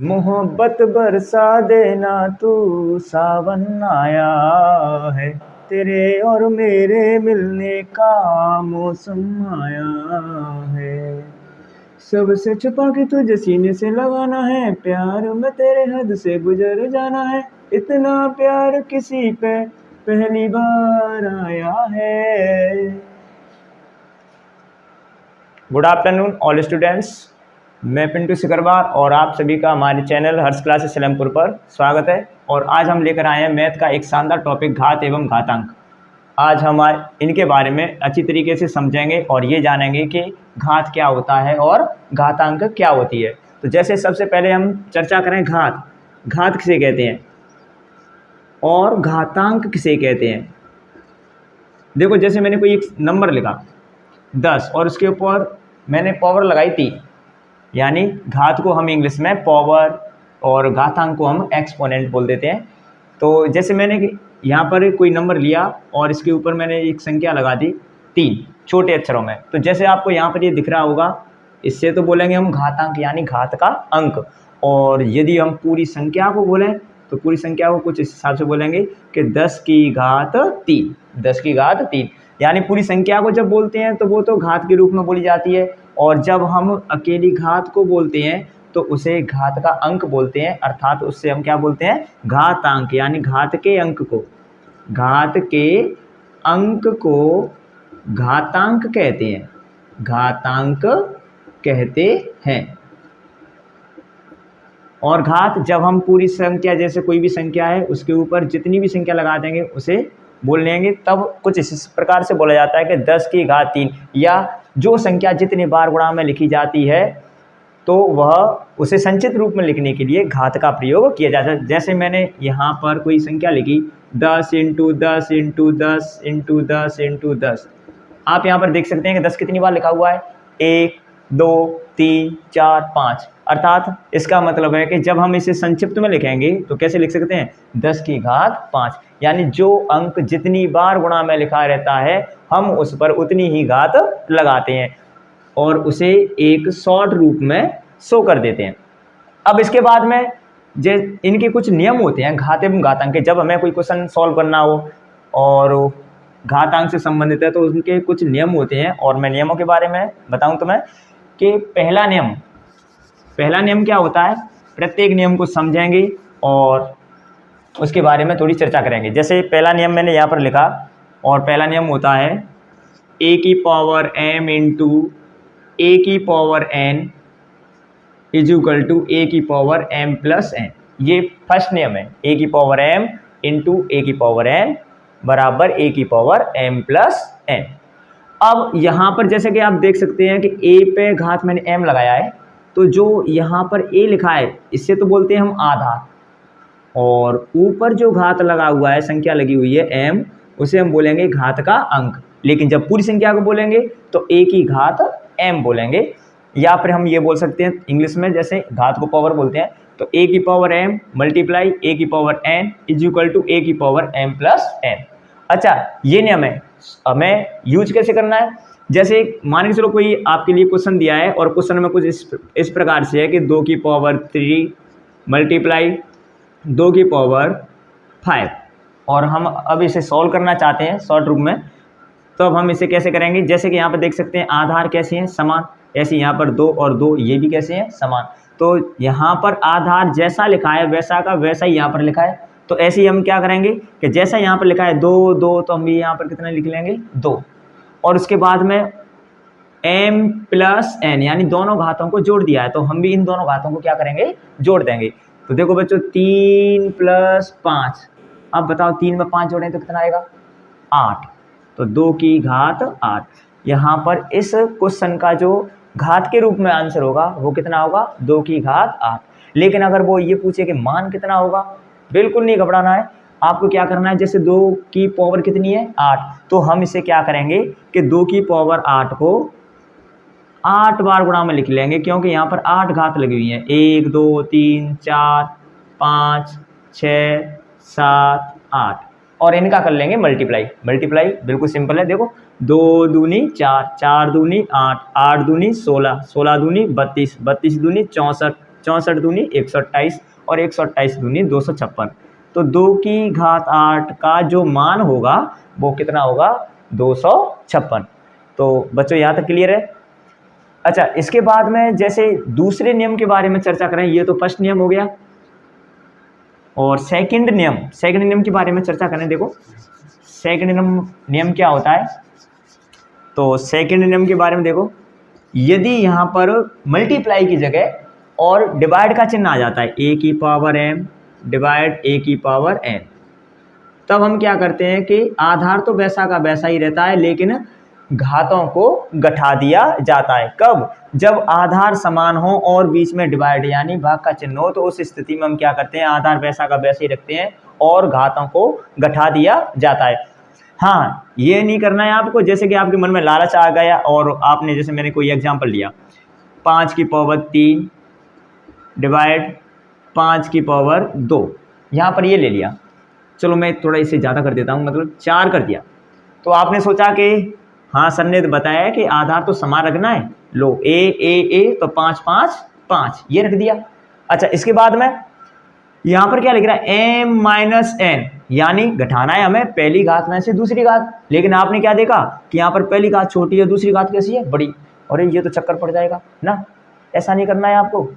मोहब्बत बरसा देना तू, सावन आया है, तेरे और मेरे मिलने का मौसम आया है। सबसे छुपा के तुझे सीने से लगाना है, प्यार में तेरे हद से गुजर जाना है। इतना प्यार किसी पे पहली बार आया है। गुड आफ्टरनून ऑल स्टूडेंट्स, मैं पिंटू सिकरवार और आप सभी का हमारे चैनल हर्ष क्लासेस सलेमपुर पर स्वागत है। और आज हम लेकर आए हैं मैथ का एक शानदार टॉपिक घात एवं घातांक। आज हम इनके बारे में अच्छी तरीके से समझेंगे और ये जानेंगे कि घात क्या होता है और घातांक क्या होती है। तो जैसे सबसे पहले हम चर्चा करें घात किसे कहते हैं और घातांक किसे कहते हैं। देखो, जैसे मैंने कोई एक नंबर लिखा 10 और उसके ऊपर मैंने पावर लगाई 3, यानी घात को हम इंग्लिश में पावर और घातांक को हम एक्सपोनेंट बोल देते हैं। तो जैसे मैंने यहाँ पर कोई नंबर लिया और इसके ऊपर मैंने एक संख्या लगा दी 3 छोटे अक्षरों में। तो जैसे आपको यहाँ पर ये दिख रहा होगा, इससे तो बोलेंगे हम घातांक यानी घात का अंक। और यदि हम पूरी संख्या को बोलें तो पूरी संख्या को कुछ इस हिसाब से बोलेंगे कि 10 की घात 3, 10 की घात 3। यानी पूरी संख्या को जब बोलते हैं तो वो तो घात के रूप में बोली जाती है, और जब हम अकेली घात को बोलते हैं तो उसे घात का अंक बोलते हैं। अर्थात उससे हम क्या बोलते हैं, घातांक, यानी घात के अंक को घातांक कहते हैं, घातांक कहते हैं। और घात जब हम पूरी संख्या, जैसे कोई भी संख्या है उसके ऊपर जितनी भी संख्या लगा देंगे उसे बोल लेंगे, तब कुछ इस प्रकार से बोला जाता है कि 10 की घात 3, या जो संख्या जितनी बार गुणा में लिखी जाती है तो वह उसे संचित रूप में लिखने के लिए घात का प्रयोग किया जाता है। जैसे मैंने यहाँ पर कोई संख्या लिखी 10 × 10 × 10 × 10 × 10। आप यहाँ पर देख सकते हैं कि 10 कितनी बार लिखा हुआ है, 1 2 3 4 5। अर्थात इसका मतलब है कि जब हम इसे संक्षिप्त में लिखेंगे तो कैसे लिख सकते हैं, 10 की घात 5। यानी जो अंक जितनी बार गुणा में लिखा रहता है हम उस पर उतनी ही घात लगाते हैं और उसे एक शॉर्ट रूप में शो कर देते हैं। अब इसके बाद में इनके कुछ नियम होते हैं घात एवं घातांक के। जब हमें कोई क्वेश्चन सॉल्व करना हो और घातांक से संबंधित है तो उनके कुछ नियम होते हैं, और मैं नियमों के बारे में बताऊं तुम्हें कि पहला नियम क्या होता है। प्रत्येक नियम को समझेंगे और उसके बारे में थोड़ी चर्चा करेंगे। जैसे पहला नियम मैंने यहाँ पर लिखा, और पहला नियम होता है a की पावर m × a की पावर n = a की पावर m + n। ये फर्स्ट नियम है, a की पावर m × a की पावर n बराबर a की पावर m + n। अब यहाँ पर जैसे कि आप देख सकते हैं कि a पे घात मैंने m लगाया है, तो जो यहाँ पर a लिखा है इससे तो बोलते हैं हम आधा, और ऊपर जो घात लगा हुआ है, संख्या लगी हुई है m, उसे हम बोलेंगे घात का अंक। लेकिन जब पूरी संख्या को बोलेंगे तो a की घात m बोलेंगे, या फिर हम ये बोल सकते हैं इंग्लिश में, जैसे घात को पावर बोलते हैं तो a की पावर m × a की पावर n = a की पावर m + n। अच्छा, ये नियम है, हमें यूज कैसे करना है। जैसे मान के चलो कोई आपके लिए क्वेश्चन दिया है और क्वेश्चन में कुछ इस प्रकार से है कि 2 की पावर 3 × 2 की पावर 5, और हम अब इसे सॉल्व करना चाहते हैं शॉर्ट रूप में। तो अब हम इसे कैसे करेंगे, जैसे कि यहाँ पर देख सकते हैं आधार कैसे हैं, समान। ऐसे यहाँ पर 2 और 2 ये भी कैसे हैं, समान। तो यहाँ पर आधार जैसा लिखा है वैसा का वैसा ही यहाँ पर लिखा है। तो ऐसे ही हम क्या करेंगे कि जैसा यहाँ पर लिखा है 2 2, तो हम भी यहाँ पर कितना लिख लेंगे 2, और उसके बाद में m + n, यानी दोनों घातों को जोड़ दिया है तो हम भी इन दोनों घातों को क्या करेंगे, जोड़ देंगे। तो देखो बच्चों, 3 + 5, अब बताओ 3 में 5 जोड़ें तो कितना आएगा, 8। तो 2 की घात 8। यहाँ पर इस क्वेश्चन का जो घात के रूप में आंसर होगा वो कितना होगा, 2 की घात 8। लेकिन अगर वो ये पूछे कि मान कितना होगा, बिल्कुल नहीं घबराना है। आपको क्या करना है, जैसे 2 की पावर कितनी है 8, तो हम इसे क्या करेंगे कि 2 की पावर 8 को 8 बार गुणा में लिख लेंगे, क्योंकि यहाँ पर 8 घात लगी हुई है। 1 2 3 4 5 6 7 8, और इनका कर लेंगे मल्टीप्लाई। बिल्कुल सिंपल है। देखो, 2 दूनी 4, 4 दूनी 8, 8 दूनी 16, 16 दूनी 32, 32 दूनी 64, 64 दूनी 128 और 128 दूनी 256। तो 2 की घात 8 का जो मान होगा वो कितना होगा 256। तो बच्चों यहाँ तक क्लियर है। अच्छा, इसके बाद में जैसे दूसरे नियम के बारे में चर्चा करें, ये तो फर्स्ट नियम हो गया, और सेकंड नियम के बारे में चर्चा करें। देखो सेकंड नियम क्या होता है, तो सेकंड नियम के बारे में देखो, यदि यहाँ पर मल्टीप्लाई की जगह और डिवाइड का चिन्ह आ जाता है, a की पावर m डिवाइड a की पावर n, तब हम क्या करते हैं कि आधार तो वैसा का वैसा ही रहता है, लेकिन घातों को घटा दिया जाता है। कब? जब आधार समान हो और बीच में डिवाइड यानी भाग का चिन्ह हो, तो उस स्थिति में हम क्या करते हैं, आधार वैसा का वैसे ही रखते हैं और घातों को घटा दिया जाता है। हाँ, ये नहीं करना है आपको, जैसे कि आपके मन में लालच आ गया और आपने, जैसे मैंने कोई एग्जांपल लिया, 5 की पावर 3 डिवाइड 5 की पावर 2, यहाँ पर ये ले लिया, चलो मैं थोड़ा इसे ज़्यादा कर देता हूँ, मतलब 4 कर दिया। तो आपने सोचा कि हाँ सर ने तो बताया कि आधार तो समान रखना है, लो ए तो 5 5 5 ये रख दिया। अच्छा, इसके बाद में यहाँ पर क्या लिख रहा है, m माइनस एन, यानी घटाना है हमें पहली घात में से दूसरी घात, लेकिन आपने क्या देखा कि यहाँ पर पहली घात छोटी है, दूसरी घात कैसी है, बड़ी, और ये तो चक्कर पड़ जाएगा ना। ऐसा नहीं करना है आपको,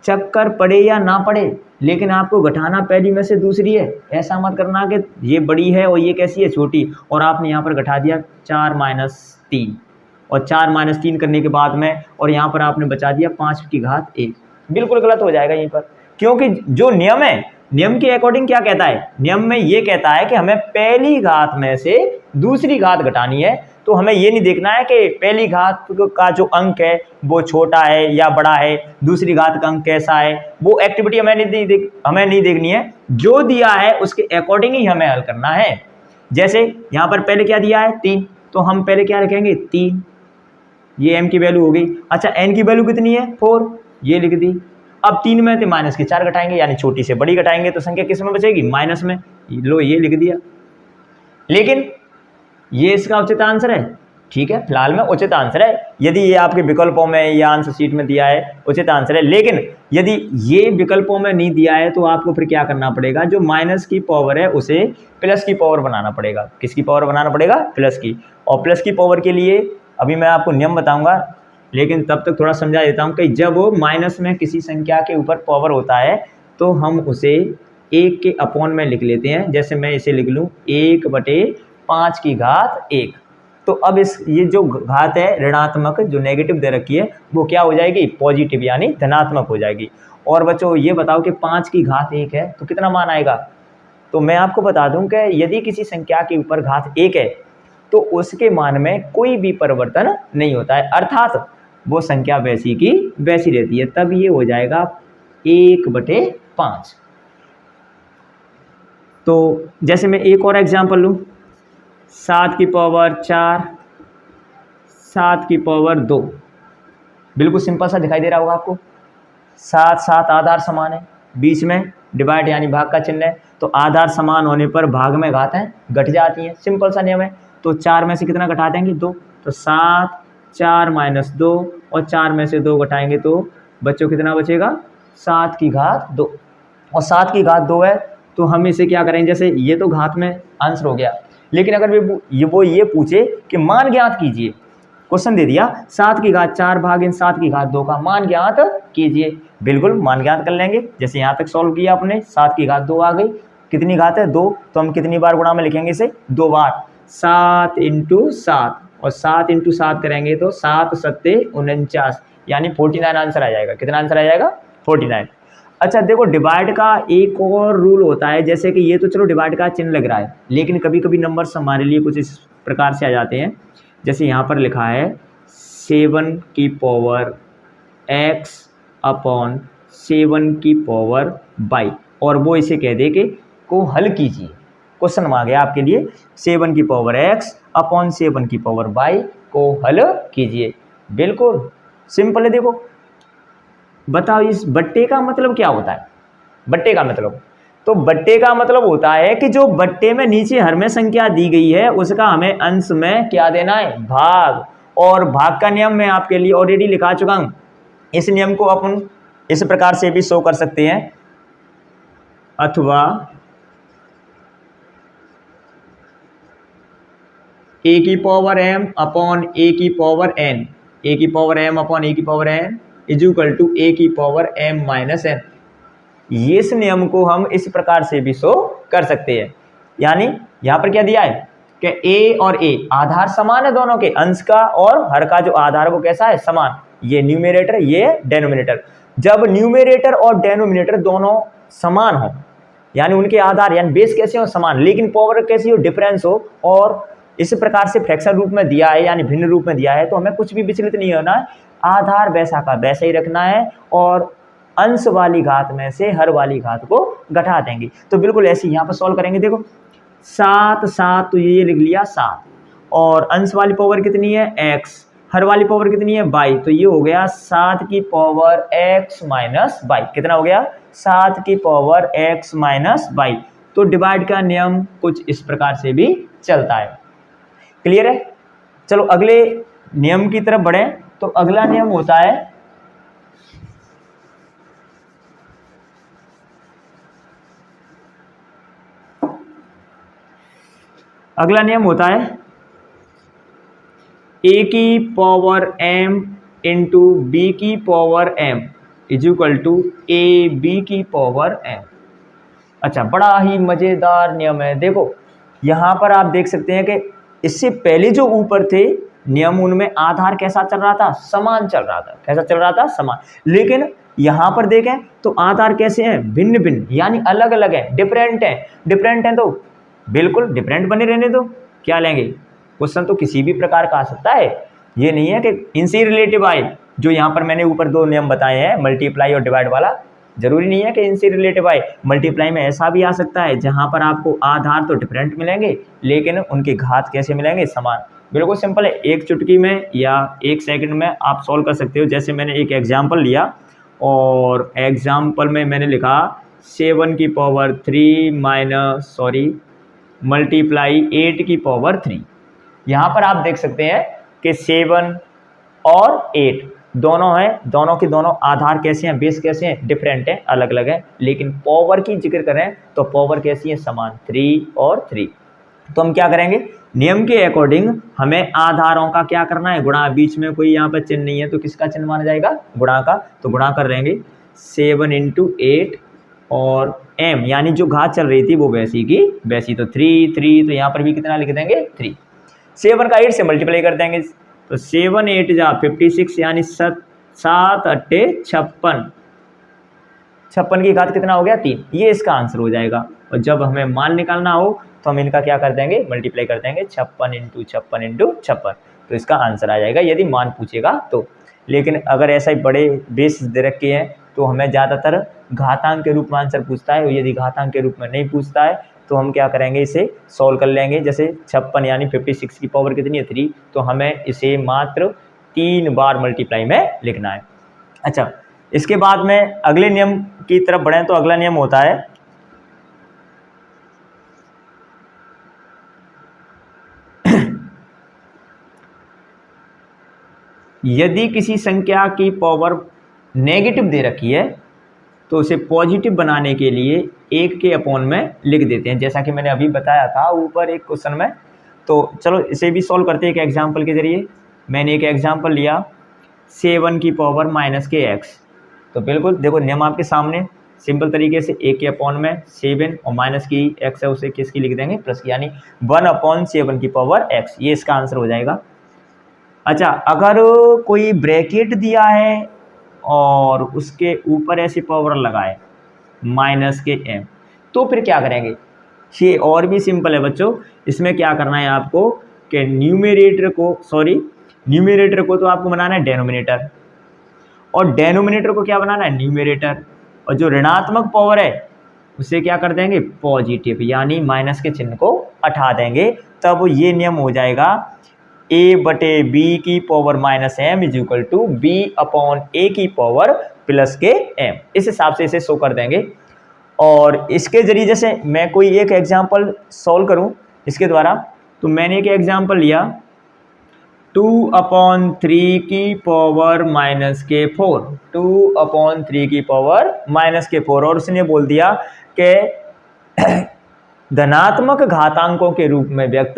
चक्कर पड़े या ना पड़े, लेकिन आपको घटाना पहली में से दूसरी है। ऐसा मत करना कि ये बड़ी है और ये कैसी है, छोटी, और आपने यहाँ पर घटा दिया 4 माइनस 3, और 4 माइनस 3 करने के बाद में और यहाँ पर आपने बचा दिया 5 की घात 1। बिल्कुल गलत हो जाएगा यहीं पर, क्योंकि जो नियम है, नियम के अकॉर्डिंग क्या कहता है, नियम में ये कहता है कि हमें पहली घात में से दूसरी घात घटानी है। तो हमें ये नहीं देखना है कि पहली घात का जो अंक है वो छोटा है या बड़ा है, दूसरी घात का अंक कैसा है, वो एक्टिविटी हमें नहीं देखनी है। जो दिया है उसके अकॉर्डिंग ही हमें हल करना है। जैसे यहाँ पर पहले क्या दिया है 3, तो हम पहले क्या रखेंगे 3, ये m की वैल्यू हो गई। अच्छा, n की वैल्यू कितनी है 4, ये लिख दी। अब 3 में से माइनस के 4 घटाएंगे, यानी छोटी से बड़ी घटाएंगे तो संख्या किस में बचेगी, माइनस में, लो ये लिख दिया। लेकिन ये इसका उचित आंसर है, ठीक है, फिलहाल में उचित आंसर है। यदि ये आपके विकल्पों में या आंसर शीट में दिया है उचित आंसर है, लेकिन यदि ये विकल्पों में नहीं दिया है तो आपको फिर क्या करना पड़ेगा, जो माइनस की पावर है उसे प्लस की पावर बनाना पड़ेगा। किसकी पावर बनाना पड़ेगा, प्लस की। और प्लस की पावर के लिए अभी मैं आपको नियम बताऊंगा, लेकिन तब तक थोड़ा समझा देता हूँ कि जब माइनस में किसी संख्या के ऊपर पावर होता है तो हम उसे 1 के अपॉन में लिख लेते हैं। जैसे मैं इसे लिख लूँ 1/5 की घात 1, तो अब ये जो घात है ऋणात्मक, जो नेगेटिव दे रखी है, वो क्या हो जाएगी, पॉजिटिव यानी धनात्मक हो जाएगी। और बच्चों ये बताओ कि 5 की घात 1 है तो कितना मान आएगा। तो मैं आपको बता दूं कि यदि किसी संख्या के ऊपर घात 1 है तो उसके मान में कोई भी परिवर्तन नहीं होता है, अर्थात वो संख्या वैसी की वैसी रहती है। तब ये हो जाएगा 1/5। तो जैसे मैं एक और एग्जांपल लूँ, 7 की पावर 4, 7 की पावर 2, बिल्कुल सिंपल सा दिखाई दे रहा होगा आपको। 7 7 आधार समान है, बीच में डिवाइड यानी भाग का चिन्ह है, तो आधार समान होने पर भाग में घातें घट जाती हैं, सिंपल सा नियम है। तो 4 में से कितना घटा देंगे, 2, तो 7 4 माइनस 2, और 4 में से 2 घटाएंगे तो बच्चों कितना बचेगा, 7 की घात 2। और 7 की घात 2 है तो हम इसे क्या करेंगे, जैसे ये तो घात में आंसर हो गया, लेकिन अगर वो ये पूछे कि मान ज्ञात कीजिए, क्वेश्चन दे दिया 7 की घात 4 भाग इन 7 की घात 2 का मान ज्ञात कीजिए, बिल्कुल मान ज्ञात कर लेंगे। जैसे यहाँ तक सॉल्व किया अपने, 7 की घात 2 आ गई, कितनी घात है 2, तो हम कितनी बार गुणा में लिखेंगे इसे, 2 बार, 7 × 7, और 7 × 7 करेंगे तो 7 7 49, यानी 49 आंसर आ जाएगा। कितना आंसर आ जाएगा, 49। अच्छा देखो, डिवाइड का एक और रूल होता है, जैसे कि ये तो चलो डिवाइड का चिन्ह लग रहा है, लेकिन कभी कभी नंबर्स हमारे लिए कुछ इस प्रकार से आ जाते हैं। जैसे यहाँ पर लिखा है 7 की पावर x अपॉन 7 की पावर y, और वो इसे कह दे कि को हल कीजिए। क्वेश्चन आ गया आपके लिए 7 की पावर x अपॉन 7 की पावर y को हल कीजिए। बिल्कुल सिंपल है। देखो बताओ इस बट्टे का मतलब क्या होता है। बट्टे का मतलब, तो बट्टे का मतलब होता है कि जो बट्टे में नीचे हर में संख्या दी गई है उसका हमें अंश में क्या देना है, भाग। और भाग का नियम मैं आपके लिए ऑलरेडी लिखा चुका हूँ। इस नियम को अपन इस प्रकार से भी शो कर सकते हैं, अथवा ए की पावर m अपॉन ए की पावर n, ए की पावर m अपॉन ए की power n is equal to A की पावर m माइनस n। ये इस नियम को हम इस प्रकार से भी शो कर सकते हैं। यानी यहाँ पर क्या दिया है कि a और a आधार समान है, दोनों के अंश का और हर का जो आधार वो कैसा है, समान। ये न्यूमरेटर, ये डेनोमिनेटर। जब न्यूमरेटर और डेनोमिनेटर दोनों समान हो, यानी उनके आधार यानी बेस कैसे हो, समान, लेकिन पावर कैसी हो, डिफरेंस हो, और इस प्रकार से फ्रैक्शन रूप में दिया है यानी भिन्न रूप में दिया है, तो हमें कुछ भी विचलित नहीं होना है, आधार वैसा का वैसा ही रखना है और अंश वाली घात में से हर वाली घात को घटा देंगे। तो बिल्कुल ऐसे यहाँ पर सॉल्व करेंगे। देखो 7 7 तो ये लिख लिया 7, और अंश वाली पावर कितनी है x, हर वाली पावर कितनी है y, तो ये हो गया 7 की पावर x माइनस y। कितना हो गया, 7 की पावर x माइनस y। तो डिवाइड का नियम कुछ इस प्रकार से भी चलता है। क्लियर है? चलो अगले नियम की तरफ बढ़े। तो अगला नियम होता है a की पावर m इंटू बी की power m is equal to A B की पावर m। अच्छा, बड़ा ही मजेदार नियम है। देखो यहाँ पर आप देख सकते हैं कि इससे पहले जो ऊपर थे नियम, उनमें आधार कैसा चल रहा था, समान चल रहा था। कैसा चल रहा था, समान। लेकिन यहाँ पर देखें तो आधार कैसे हैं, भिन्न भिन्न, यानी अलग अलग है, डिफरेंट है। डिफरेंट है तो बिल्कुल डिफरेंट बने रहने दो। क्या लेंगे, क्वेश्चन तो किसी भी प्रकार का आ सकता है। ये नहीं है कि इनसे रिलेटिव आए, जो यहाँ पर मैंने ऊपर 2 नियम बताए हैं, मल्टीप्लाई और डिवाइड वाला, जरूरी नहीं है कि इनसे रिलेटिव आए। मल्टीप्लाई में ऐसा भी आ सकता है जहां पर आपको आधार तो डिफरेंट मिलेंगे लेकिन उनके घात कैसे मिलेंगे, समान। बिल्कुल सिंपल है, एक चुटकी में या 1 सेकंड में आप सॉल्व कर सकते हो। जैसे मैंने एक एग्जांपल लिया और एग्जांपल में मैंने लिखा 7 की पावर 3 मल्टीप्लाई 8 की पावर 3। यहाँ पर आप देख सकते हैं कि 7 और 8 दोनों हैं, दोनों के दोनों आधार कैसे हैं, बेस कैसे हैं, डिफरेंट हैं, अलग अलग हैं। लेकिन पावर की जिक्र करें तो पावर कैसी है, समान, 3 और 3। तो हम क्या करेंगे, नियम के अकॉर्डिंग हमें आधारों का क्या करना है, गुणा। बीच में कोई यहाँ पर चिन्ह नहीं है तो किसका चिन्ह माना जाएगा, गुणा का। तो गुणा कर रहेंगे 7 इंटू 8 और m, यानी जो घात चल रही थी वो वैसी की वैसी, तो 3 3, तो यहाँ पर भी कितना लिख देंगे, 3। 7 का 8 से मल्टीप्लाई कर देंगे, तो 7 8 जा 56, यानी 7 8 56, 56 की घात कितना हो गया, 3। ये इसका आंसर हो जाएगा। और जब हमें मान निकालना हो तो हम इनका क्या कर देंगे, मल्टीप्लाई कर देंगे, 56 इंटू 56 इंटू 56, तो इसका आंसर आ जाएगा यदि मान पूछेगा तो। लेकिन अगर ऐसा ही बड़े बेस दे रखे हैं तो हमें ज़्यादातर घातांक के रूप में आंसर पूछता है, और यदि घातांक के रूप में नहीं पूछता है तो हम क्या करेंगे, इसे सॉल्व कर लेंगे। जैसे 56 यानी 56 की पावर कितनी है, 3, तो हमें इसे मात्र 3 बार मल्टीप्लाई में लिखना है। अच्छा, इसके बाद में अगले नियम की तरफ बढ़ें तो अगला नियम होता है यदि किसी संख्या की पावर नेगेटिव दे रखी है तो उसे पॉजिटिव बनाने के लिए 1 के अपॉन में लिख देते हैं, जैसा कि मैंने अभी बताया था ऊपर एक क्वेश्चन में। तो चलो इसे भी सॉल्व करते हैं एक एग्जांपल के जरिए। मैंने एक एग्जांपल लिया 7 की पावर माइनस के x। तो बिल्कुल देखो नियम आपके सामने, सिंपल तरीके से 1 के अपॉन में 7 और माइनस की x है उसे किसकी लिख देंगे, प्लस की, यानी 1/7 की पावर x। ये इसका आंसर हो जाएगा। अच्छा, अगर कोई ब्रैकेट दिया है और उसके ऊपर ऐसी पावर लगाए माइनस के m, तो फिर क्या करेंगे, ये और भी सिंपल है बच्चों। इसमें क्या करना है आपको कि न्यूमरेटर को तो आपको बनाना है डेनोमिनेटर, और डेनोमिनेटर को क्या बनाना है, न्यूमरेटर। और जो ऋणात्मक पावर है उसे क्या कर देंगे, पॉजिटिव, यानी माइनस के चिन्ह को हटा देंगे। तब ये नियम हो जाएगा a/b की power minus m is equal to b/a की पावर प्लस के m। इस हिसाब से इसे शो कर देंगे। और इसके जरिए जैसे मैं कोई एक एग्जांपल सॉल्व करूं इसके द्वारा, तो मैंने एक एग्जांपल लिया 2/3 की पावर -4, 2/3 की पावर -4, और उसने बोल दिया कि धनात्मक घातांकों के रूप में व्यक्त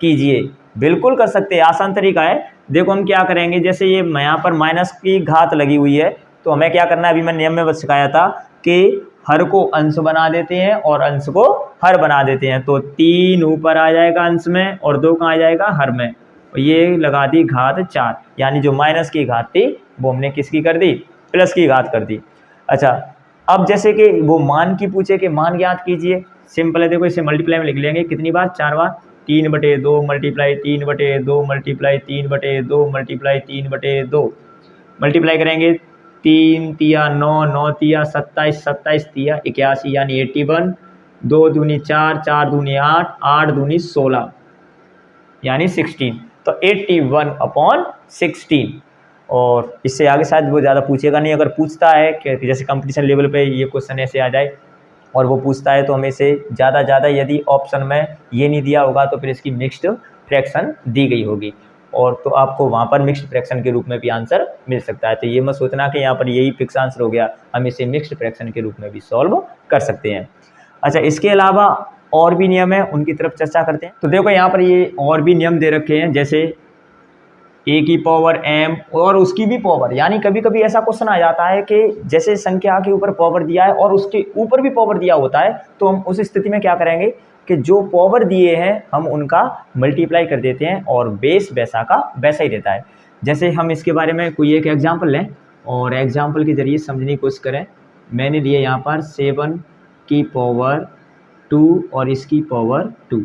कीजिए। बिल्कुल कर सकते हैं, आसान तरीका है। देखो हम क्या करेंगे, जैसे ये यहाँ पर माइनस की घात लगी हुई है, तो हमें क्या करना है, अभी मैंने नियम में बस सिखाया था कि हर को अंश बना देते हैं और अंश को हर बना देते हैं। तो 3 ऊपर आ जाएगा अंश में और 2 कहाँ आ जाएगा, हर में। ये लगा दी घात 4, यानी जो माइनस की घात थी वो हमने किसकी कर दी, प्लस की घात कर दी। अच्छा, अब जैसे कि वो मान की पूछे कि मान ज्ञात कीजिए, सिंपल है। देखो इसे मल्टीप्लाई में लिख लेंगे, कितनी बार, 4 बार। 3/2 मल्टीप्लाई 3/2 मल्टीप्लाई 3/2 मल्टीप्लाई 3/2 मल्टीप्लाई करेंगे। 3 तिया 9, 9 तिया 27, 27 तिया 81, यानी 81। 2 दूनी 4, 4 दूनी 8, 8 दूनी 16, यानी 16। तो 81/16। और इससे आगे शायद वो ज़्यादा पूछेगा नहीं। अगर पूछता है कि जैसे कंपटीशन लेवल पे ये क्वेश्चन ऐसे आ जाए और वो पूछता है, तो हमें से ज़्यादा यदि ऑप्शन में ये नहीं दिया होगा तो फिर इसकी मिक्स्ड फ्रैक्शन दी गई होगी, और तो आपको वहाँ पर मिक्स्ड फ्रैक्शन के रूप में भी आंसर मिल सकता है। तो ये मत सोचना कि यहाँ पर यही फिक्स आंसर हो गया, हम इसे मिक्स्ड फ्रैक्शन के रूप में भी सॉल्व कर सकते हैं। अच्छा, इसके अलावा और भी नियम है, उनकी तरफ चर्चा करते हैं। तो देखो यहाँ पर ये और भी नियम दे रखे हैं, जैसे a की पावर m और उसकी भी पावर, यानी कभी कभी ऐसा क्वेश्चन आ जाता है कि जैसे संख्या के ऊपर पावर दिया है और उसके ऊपर भी पावर दिया होता है, तो हम उस स्थिति में क्या करेंगे कि जो पावर दिए हैं हम उनका मल्टीप्लाई कर देते हैं और बेस वैसा का वैसा ही रहता है। जैसे हम इसके बारे में कोई एक एग्जाम्पल लें और एग्जाम्पल के जरिए समझने की कोशिश करें। मैंने लिए यहाँ पर 7 की पावर 2 और इसकी पावर 2,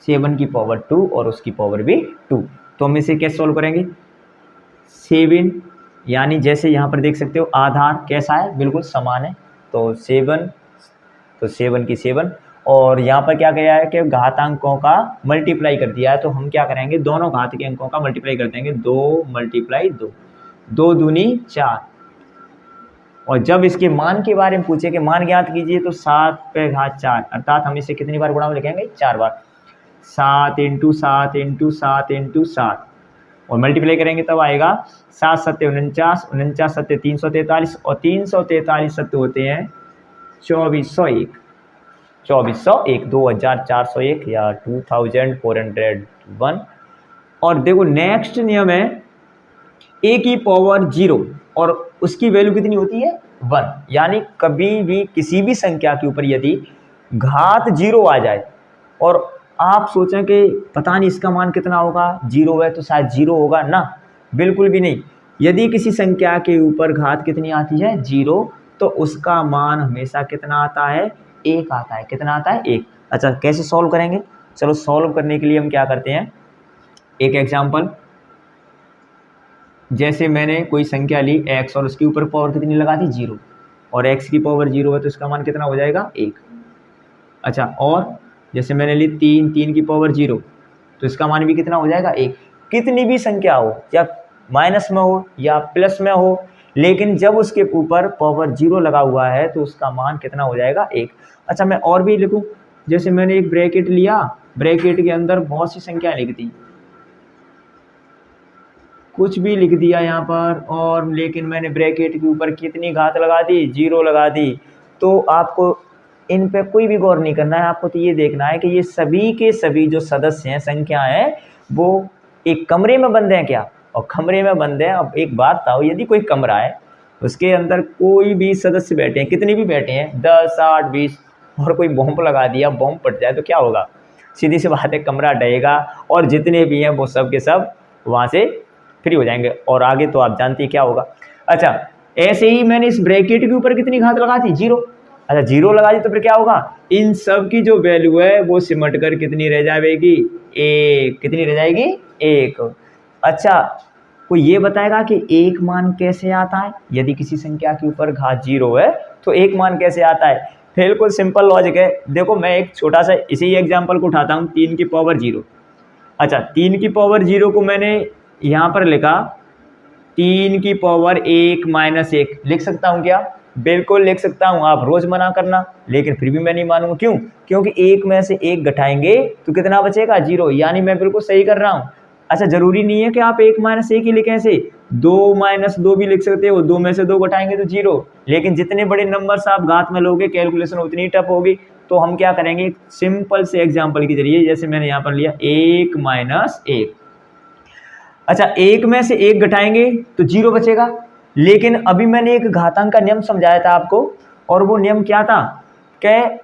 7 की पावर 2 और उसकी पावर भी 2। तो हम इसे कैसे सॉल्व करेंगे, 7, यानी जैसे यहाँ पर देख सकते हो आधार कैसा है, बिल्कुल समान है। तो 7 की 7, और यहाँ पर क्या किया है कि घातांकों का मल्टीप्लाई कर दिया है, तो हम क्या करेंगे, दोनों घात के अंकों का मल्टीप्लाई कर देंगे। 2 × 2, 2 दूनी 4। और जब इसके मान के बारे में पूछे कि मान ज्ञात कीजिए, तो 7 पे घात 4, अर्थात हम इसे कितनी बार गुणा में लिखेंगे, 4 बार। 7 × 7 × 7 × 7 और मल्टीप्लाई करेंगे तब आएगा 7 × 7 = 49, 49 × 7 = 343 और 343 सत्य होते हैं 2401, 2401 या 2401। और देखो नेक्स्ट नियम है a की पावर 0 और उसकी वैल्यू कितनी होती है, 1, यानी कभी भी किसी भी संख्या के ऊपर यदि घात 0 आ जाए और आप सोचें कि पता नहीं इसका मान कितना होगा, 0 है तो शायद 0 होगा ना, बिल्कुल भी नहीं। यदि किसी संख्या के ऊपर घात कितनी आती है, 0, तो उसका मान हमेशा कितना आता है, 1 आता है। कितना आता है, 1। अच्छा, कैसे सॉल्व करेंगे, चलो सॉल्व करने के लिए हम क्या करते हैं, एक एग्जाम्पल। जैसे मैंने कोई संख्या ली x और उसके ऊपर पावर कितनी लगा दी, 0, और x की पावर 0 है तो इसका मान कितना हो जाएगा, 1। अच्छा, और जैसे मैंने ली 3 की पावर 0, तो इसका मान भी कितना हो जाएगा, 1। कितनी भी संख्या हो, या माइनस में हो या प्लस में हो, लेकिन जब उसके ऊपर पावर 0 लगा हुआ है तो उसका मान कितना हो जाएगा, 1। अच्छा, मैं और भी लिखूं, जैसे मैंने एक ब्रैकेट लिया, ब्रैकेट के अंदर बहुत सी संख्या लिख दी, कुछ भी लिख दिया यहाँ पर, और लेकिन मैंने ब्रैकेट के ऊपर कितनी घात लगा दी, 0 लगा दी। तो आपको इन पे कोई भी गौर नहीं करना है, आपको तो ये देखना है कि ये सभी के सभी जो सदस्य हैं, संख्या हैं, वो एक कमरे में बंद हैं क्या, और कमरे में बंद हैं। अब एक बात बताओ, यदि कोई कमरा है उसके अंदर कोई भी सदस्य बैठे हैं, कितने भी बैठे हैं, 10, 8, 20, और कोई बॉम्ब लगा दिया, बॉम्ब फट जाए तो क्या होगा, सीधी सी बात है, कमरा डहेगा और जितने भी हैं वो सब के सब वहाँ से फ्री हो जाएंगे, और आगे तो आप जानते हैं क्या होगा। अच्छा, ऐसे ही मैंने इस ब्रैकेट के ऊपर कितनी घात लगा दी, 0। अच्छा, 0 लगा दी तो फिर क्या होगा, इन सब की जो वैल्यू है वो सिमट कर कितनी रह जाएगी, 1। कितनी रह जाएगी, 1। अच्छा, कोई ये बताएगा कि 1 मान कैसे आता है, यदि किसी संख्या के ऊपर घात 0 है तो 1 मान कैसे आता है। बिल्कुल सिंपल लॉजिक है। देखो मैं एक छोटा सा इसी एग्जाम्पल को उठाता हूँ, 3 की पावर 0। अच्छा, 3 की पावर 0 को मैंने यहाँ पर लिखा 3 की पावर 1 - 1, लिख सकता हूँ क्या, बिल्कुल लिख सकता हूँ, आप रोज मना करना, लेकिन फिर भी मैं नहीं मानूंगा। क्यों, क्योंकि 1 में से 1 घटाएंगे तो कितना बचेगा, 0, यानी मैं बिल्कुल सही कर रहा हूँ। अच्छा, जरूरी नहीं है कि आप 1 माइनस 1 ही लिखें, ऐसे 2 माइनस 2 भी लिख सकते हो, 2 में से 2 घटाएंगे तो 0। लेकिन जितने बड़े नंबर्स आप घात में लोगे कैलकुलेशन उतनी टफ होगी। तो हम क्या करेंगे, सिंपल से एग्जाम्पल के जरिए, जैसे मैंने यहाँ पर लिया 1 माइनस 1। अच्छा, 1 में से 1 घटाएंगे तो 0 बचेगा। लेकिन अभी मैंने एक घातांक का नियम समझाया था आपको, और वो नियम क्या था कि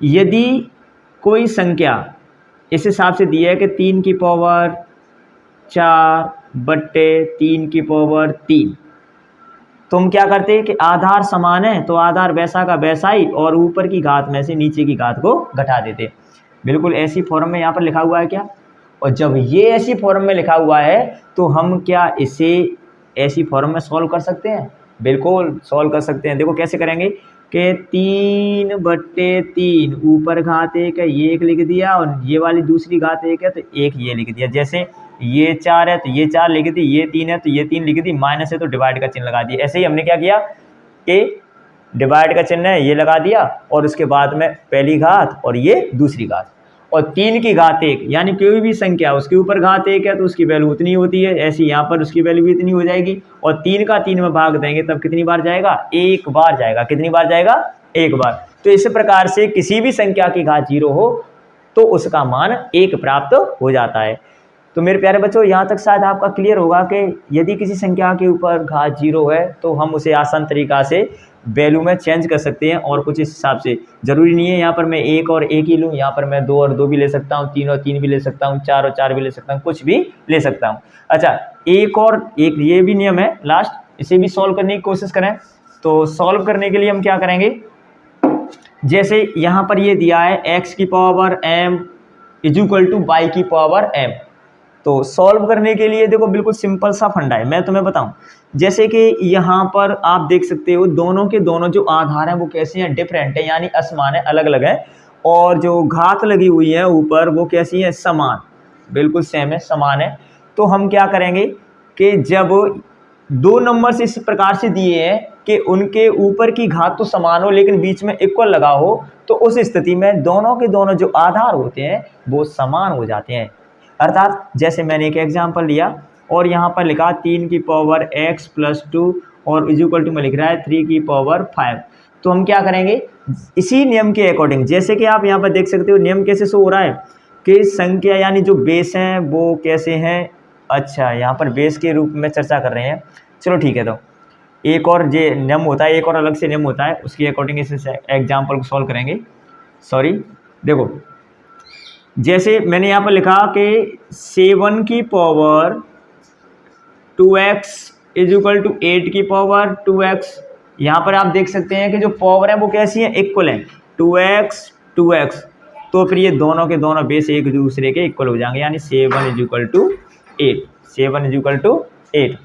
यदि कोई संख्या इस हिसाब से दी है कि 3 की पावर 4 बट्टे 3 की पावर 3, तो हम क्या करते हैं कि आधार समान है तो आधार वैसा का वैसा ही, और ऊपर की घात में से नीचे की घात को घटा देते। बिल्कुल ऐसी फॉर्म में यहाँ पर लिखा हुआ है क्या, और जब ये ऐसी फॉर्म में लिखा हुआ है तो हम क्या इसे ऐसी फॉर्म में सॉल्व कर सकते हैं? बिल्कुल सॉल्व कर सकते हैं। देखो कैसे करेंगे कि 3 बट्टे 3, ऊपर घात 1 है, ये 1 लिख दिया, और ये वाली दूसरी घात 1 है तो 1 ये लिख दिया। जैसे ये 4 है तो ये 4 लिख दी, ये 3 है तो ये 3 लिख दी, माइनस है तो डिवाइड का चिन्ह लगा दिया। ऐसे ही हमने क्या किया कि डिवाइड का चिन्ह है ये लगा दिया, और उसके बाद में पहली घात और ये दूसरी घात, और 3 की घात 1, यानी कोई भी संख्या उसके ऊपर घात 1 है तो उसकी वैल्यू उतनी होती है, ऐसी यहाँ पर उसकी वैल्यू भी इतनी हो जाएगी। और 3 का 3 में भाग देंगे तब कितनी बार जाएगा? 1 बार जाएगा। कितनी बार जाएगा? 1 बार। तो इस प्रकार से किसी भी संख्या की घात 0 हो तो उसका मान 1 प्राप्त हो जाता है। तो मेरे प्यारे बच्चों, यहाँ तक शायद आपका क्लियर होगा कि यदि किसी संख्या के ऊपर घात 0 है तो हम उसे आसान तरीका से वैल्यू में चेंज कर सकते हैं, और कुछ इस हिसाब से। जरूरी नहीं है यहाँ पर मैं 1 और 1 ही लूँ, यहाँ पर मैं 2 और 2 भी ले सकता हूँ, 3 और 3 भी ले सकता हूँ, 4 और 4 भी ले सकता हूँ, कुछ भी ले सकता हूँ। अच्छा, 1 और 1 ये भी नियम है लास्ट, इसे भी सॉल्व करने की कोशिश करें। तो सॉल्व करने के लिए हम क्या करेंगे, जैसे यहाँ पर ये दिया है x की power m is equal to y की पावर m। तो सॉल्व करने के लिए देखो बिल्कुल सिंपल सा फंडा है, मैं तुम्हें बताऊं। जैसे कि यहाँ पर आप देख सकते हो दोनों के दोनों जो आधार हैं वो कैसे हैं? डिफरेंट है, यानी असमान है, अलग अलग है। और जो घात लगी हुई है ऊपर वो कैसी है? समान, बिल्कुल सेम है, समान है। तो हम क्या करेंगे कि जब दो नंबर्स इस प्रकार से दिए हैं कि उनके ऊपर की घात तो समान हो लेकिन बीच में इक्वल लगा हो, तो उस स्थिति में दोनों के दोनों जो आधार होते हैं वो समान हो जाते हैं। अर्थात जैसे मैंने एक एग्जांपल लिया और यहाँ पर लिखा 3 की पावर x प्लस 2 और इज इक्वल टू में लिख रहा है 3 की पावर 5। तो हम क्या करेंगे इसी नियम के अकॉर्डिंग, जैसे कि आप यहाँ पर देख सकते हो नियम कैसे शो हो रहा है कि संख्या यानी जो बेस हैं वो कैसे हैं। अच्छा, यहाँ पर बेस के रूप में चर्चा कर रहे हैं, चलो ठीक है। तो एक और जो नियम होता है, एक और अलग से नियम होता है, उसके अकॉर्डिंग इस एग्जाम्पल को सॉल्व करेंगे। सॉरी, देखो जैसे मैंने यहाँ पर लिखा कि 7 की power 2x is equal to 8 की पावर 2x। यहाँ पर आप देख सकते हैं कि जो पावर है वो कैसी है? इक्वल है, 2x। तो फिर ये दोनों के दोनों बेस एक दूसरे के इक्वल हो जाएंगे, यानी 7 is equal to 8। 7 is equal to 8।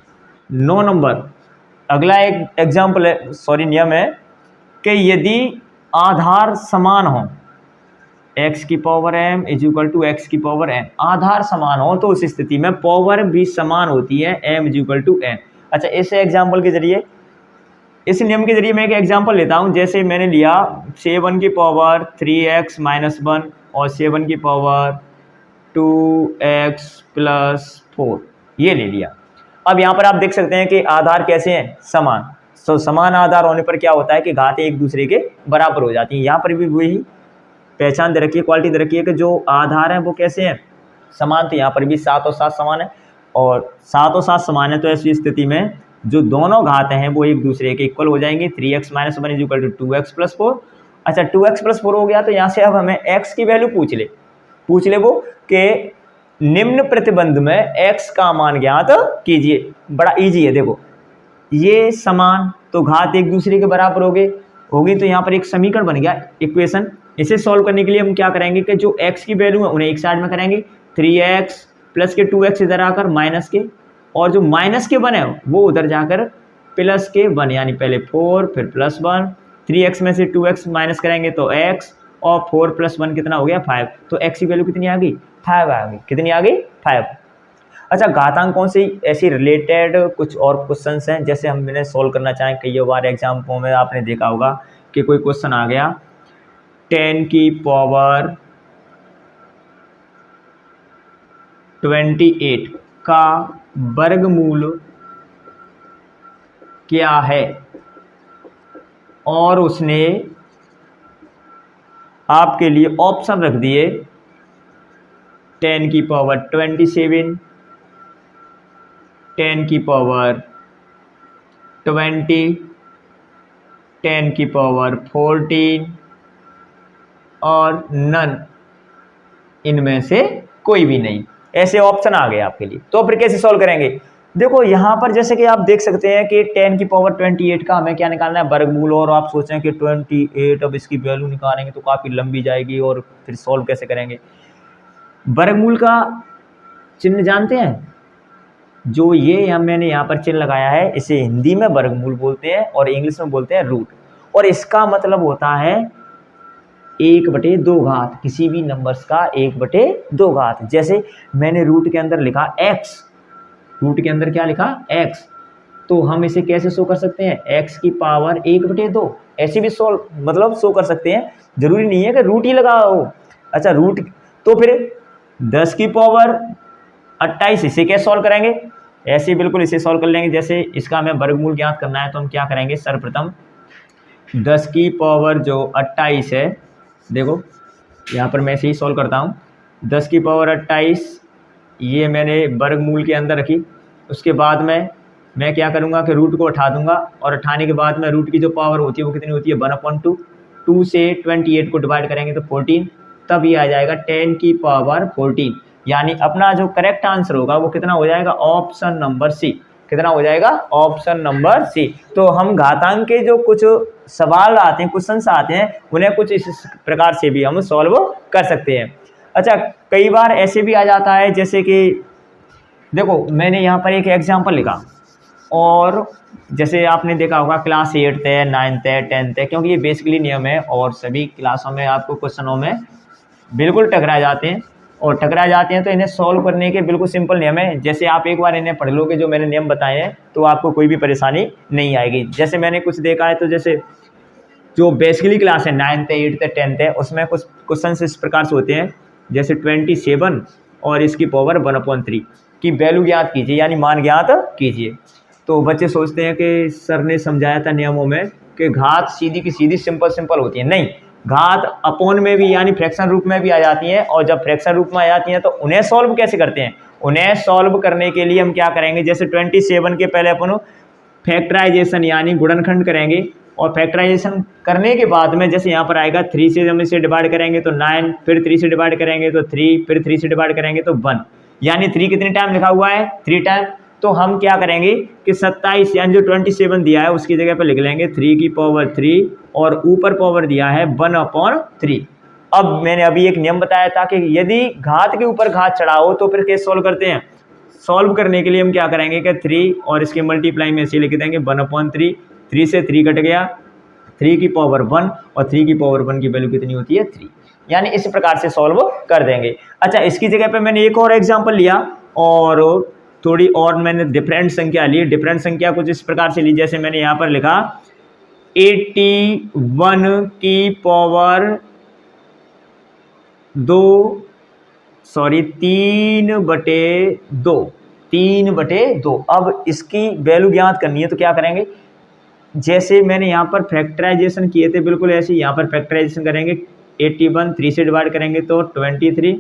9 number अगला एक एग्जाम्पल है, सॉरी नियम है कि यदि आधार समान हो, x की power m is equal to x की पावर n, आधार समान हो तो उस स्थिति में पावर भी समान होती है, m is equal to n। अच्छा, इस एग्जाम्पल के जरिए, इस नियम के जरिए मैं एक एग्जाम्पल लेता हूं। जैसे मैंने लिया 7 की पावर 3x माइनस 1 और 7 की पावर 2x प्लस 4, ये ले लिया। अब यहाँ पर आप देख सकते हैं कि आधार कैसे हैं? समान। तो समान आधार होने पर क्या होता है कि घातें एक दूसरे के बराबर हो जाती हैं। यहाँ पर भी वही पहचान दे रखी है, क्वालिटी दे रखी है कि जो आधार हैं वो कैसे हैं? समान। तो यहाँ पर भी 7 और 7 समान है, और 7 और 7 समान है तो ऐसी स्थिति में जो दोनों घातें हैं वो एक दूसरे के इक्वल हो जाएंगी। 3x minus 1 is equal to 2x plus 4। अच्छा, 2x प्लस 4 हो गया तो यहाँ से अब हमें x की वैल्यू पूछ ले वो कि निम्न प्रतिबंध में x का मान ज्ञात कीजिए। बड़ा इजी है, देखो ये समान तो घात एक दूसरे के बराबर होगी, तो यहाँ पर एक समीकरण बन गया, इक्वेशन। इसे सॉल्व करने के लिए हम क्या करेंगे कि जो x की वैल्यू है उन्हें एक साइड में करेंगे, 3x प्लस के 2x इधर आकर माइनस के, और जो माइनस के 1 है वो उधर जाकर प्लस के 1, यानी पहले 4 फिर प्लस 1। 3x में से 2x माइनस करेंगे तो x, और 4 प्लस 1 कितना हो गया? 5। तो x की वैल्यू कितनी आ गई? 5 आ गई। कितनी आ गई? 5। अच्छा, घातांकों से ऐसी रिलेटेड कुछ और क्वेश्चंस हैं, जैसे हम इन्हें सॉल्व करना चाहें। कई बार एग्जाम्पल में आपने देखा होगा कि कोई क्वेश्चन आ गया 10 की पावर 28 का वर्गमूल क्या है, और उसने आपके लिए ऑप्शन रख दिए 10 की पावर 27, 10 की पावर 20, 10 की पावर 14 और नन, इनमें से कोई भी नहीं। ऐसे ऑप्शन आ गए आपके लिए। तो फिर कैसे सॉल्व करेंगे? देखो यहाँ पर जैसे कि आप देख सकते हैं कि 10 की पावर 28 का हमें क्या निकालना है, वर्गमूल। और आप सोच रहे हैं कि 28, अब इसकी वैल्यू निकालेंगे तो काफ़ी लंबी जाएगी और फिर सॉल्व कैसे करेंगे। वर्गमूल का चिन्ह जानते हैं? जो ये मैंने यहाँ पर चिन्ह लगाया है, इसे हिंदी में वर्गमूल बोलते हैं और इंग्लिश में बोलते हैं रूट। और इसका मतलब होता है 1/2 घात, किसी भी नंबर्स का 1/2 घात। जैसे मैंने रूट के अंदर लिखा x, रूट के अंदर क्या लिखा x, तो हम इसे कैसे शो कर सकते हैं, x की पावर 1/2, ऐसे भी शो कर सकते हैं। जरूरी नहीं है कि रूट ही लगा हो। अच्छा रूट, तो फिर 10 की पावर 28, इसे कैसे सॉल्व करेंगे? ऐसे बिल्कुल इसे सॉल्व कर लेंगे। जैसे इसका हमें वर्गमूल ज्ञात करना है तो हम क्या करेंगे, सर्वप्रथम 10 की पावर जो 28 है, देखो यहाँ पर मैं इसे ही सॉल्व करता हूँ। 10 की पावर 28 ये मैंने वर्गमूल के अंदर रखी। उसके बाद में मैं क्या करूँगा कि रूट को उठा दूंगा, और उठाने के बाद में रूट की जो पावर होती है वो कितनी होती है, 1/2। 2 से 28 को डिवाइड करेंगे तो 14, तब ये आ जाएगा 10 की पावर 14। यानी अपना जो करेक्ट आंसर होगा वो कितना हो जाएगा, ऑप्शन नंबर सी। कितना हो जाएगा, ऑप्शन नंबर सी। तो हम घातांक के जो कुछ सवाल आते हैं, क्वेश्चंस आते हैं, उन्हें कुछ इस प्रकार से भी हम सॉल्व कर सकते हैं। अच्छा कई बार ऐसे भी आ जाता है, जैसे कि देखो मैंने यहाँ पर एक एग्जाम्पल लिखा, और जैसे आपने देखा होगा क्लास 8th है, 9th है, 10th है, क्योंकि ये बेसिकली नियम है और सभी क्लासों में आपको क्वेश्चनों में बिल्कुल टकरा जाते हैं। और टकरा जाते हैं तो इन्हें सॉल्व करने के बिल्कुल सिंपल नियम है। जैसे आप एक बार इन्हें पढ़ लोगे जो मैंने नियम बताए हैं, तो आपको कोई भी परेशानी नहीं आएगी। जैसे मैंने कुछ देखा है, तो जैसे जो बेसिकली क्लास है 9th है, 8th है, 10th है, उसमें कुछ क्वेश्चन इस प्रकार से होते हैं, जैसे 27 और इसकी पावर 1/3 की वैल्यू ज्ञात कीजिए, यानी मान ज्ञात कीजिए। तो बच्चे सोचते हैं कि सर ने समझाया था नियमों में कि घात सीधी की सीधी सिंपल होती है। नहीं, घात अपॉन में भी यानी फ्रैक्शन रूप में भी आ जाती हैं, और जब फ्रैक्शन रूप में आ जाती हैं तो उन्हें सॉल्व कैसे करते हैं। उन्हें सॉल्व करने के लिए हम क्या करेंगे, जैसे 27 के पहले अपन फैक्टराइजेशन यानी गुणनखंड करेंगे, और फैक्टराइजेशन करने के बाद में जैसे यहाँ पर आएगा 3 से हम इसे डिवाइड करेंगे तो 9, फिर 3 से डिवाइड करेंगे तो 3, फिर 3 से डिवाइड करेंगे तो 1, यानी 3 कितने टाइम लिखा हुआ है, 3 टाइम। तो हम क्या करेंगे कि 27 यानी जो 27 दिया है उसकी जगह पर लिख लेंगे 3 की पावर 3, और ऊपर पावर दिया है 1/3। अब मैंने अभी एक नियम बताया था कि यदि घात के ऊपर घात चढ़ा हो तो फिर कैसे सॉल्व करते हैं। सॉल्व करने के लिए हम क्या करेंगे कि 3 और इसके मल्टीप्लाई में ऐसे लिख देंगे 1/3। 3 से 3 कट गया, 3 की पावर 1, और 3 की पावर 1 की वैल्यू कितनी होती है, 3। यानी इस प्रकार से सॉल्व कर देंगे। अच्छा इसकी जगह पे मैंने एक और एग्जांपल लिया, और थोड़ी और मैंने डिफरेंट संख्या ली। डिफरेंट संख्या कुछ इस प्रकार से ली, जैसे मैंने यहाँ पर लिखा 81 की पावर 3/2। अब इसकी वैल्यू ज्ञात करनी है तो क्या करेंगे, जैसे मैंने यहाँ पर फैक्टराइजेशन किए थे बिल्कुल ऐसे यहाँ पर फैक्टराइजेशन करेंगे। 81 3 से डिवाइड करेंगे तो 23,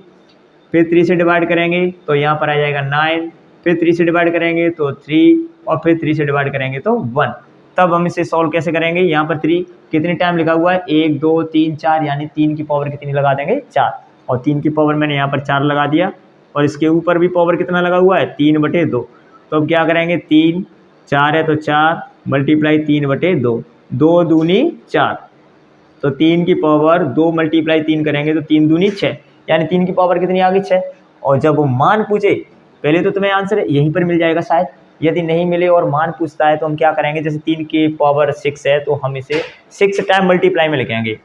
फिर 3 से डिवाइड करेंगे तो यहाँ पर आ जाएगा 9, फिर 3 से डिवाइड करेंगे तो 3, और फिर 3 से डिवाइड करेंगे तो 1। तब हम इसे सॉल्व कैसे करेंगे, यहाँ पर 3 कितने टाइम लिखा हुआ है, 1 2 3 4, यानी 3 की पावर कितनी लगा देंगे, 4, और 3 की पावर मैंने यहाँ पर 4 लगा दिया, और इसके ऊपर भी पावर कितना लगा हुआ है, 3/2। तो अब क्या करेंगे, 3 4 है तो 4 मल्टीप्लाई 3/2, 2 दूनी 4, तो 3 की पावर 2 मल्टीप्लाई 3 करेंगे तो 3 दूनी 6, यानी 3 की पावर कितनी आ गई, 6। और जब वो मान पूछे, पहले तो तुम्हें आंसर यहीं पर मिल जाएगा शायद, यदि नहीं मिले और मान पूछता है तो हम क्या करेंगे, जैसे 3 की पावर 6 है तो हम इसे 6 टाइम मल्टीप्लाई में लिखेंगे,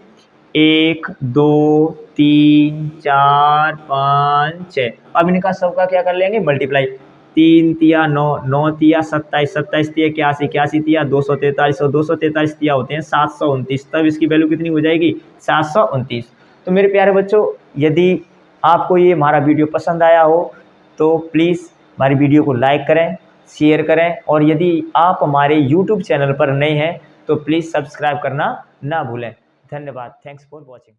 1 2 3 4 5 6। अब इनका सबका क्या कर लेंगे, मल्टीप्लाई। 3 तिया 9, 9 तिया 27, 27 तिया 81, 81 तिया 243, और 243 तिया होते हैं 729। तब इसकी वैल्यू कितनी हो जाएगी, 729। तो मेरे प्यारे बच्चों, यदि आपको ये हमारा वीडियो पसंद आया हो तो प्लीज़ हमारी वीडियो को लाइक करें, शेयर करें, और यदि आप हमारे यूट्यूब चैनल पर नए हैं तो प्लीज़ सब्सक्राइब करना ना भूलें। धन्यवाद। Thanks for watching.